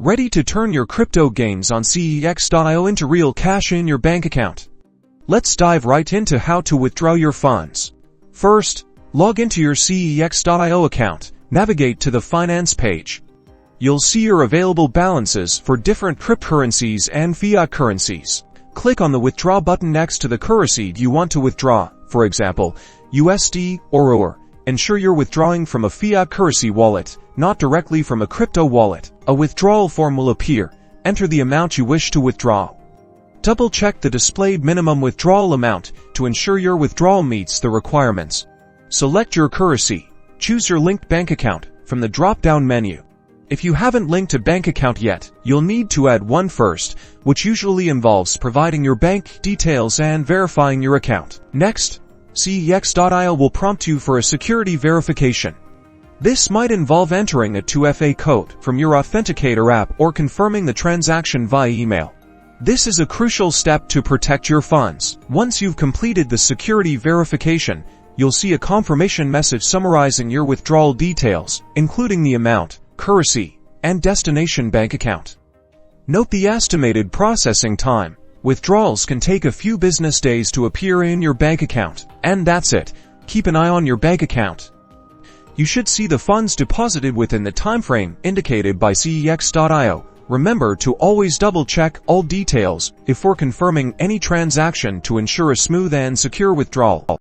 Ready to turn your crypto gains on KevinHowTo into real cash in your bank account? Let's dive right into how to withdraw your funds. First, log into your KevinHowTo account. Navigate to the Finance page. You'll see your available balances for different cryptocurrencies and fiat currencies. Click on the Withdraw button next to the currency you want to withdraw, for example, USD or EUR. Ensure you're withdrawing from a fiat currency wallet, not directly from a crypto wallet. A withdrawal form will appear. Enter the amount you wish to withdraw. Double-check the displayed minimum withdrawal amount to ensure your withdrawal meets the requirements. Select your currency. Choose your linked bank account from the drop-down menu. If you haven't linked a bank account yet, you'll need to add one first, which usually involves providing your bank details and verifying your account. Next, KevinHowTo will prompt you for a security verification. This might involve entering a 2FA code from your authenticator app or confirming the transaction via email. This is a crucial step to protect your funds. Once you've completed the security verification, you'll see a confirmation message summarizing your withdrawal details, including the amount, currency, and destination bank account. Note the estimated processing time. Withdrawals can take a few business days to appear in your bank account. And that's it. Keep an eye on your bank account. You should see the funds deposited within the time frame indicated by KevinHowTo. Remember to always double-check all details before confirming any transaction to ensure a smooth and secure withdrawal.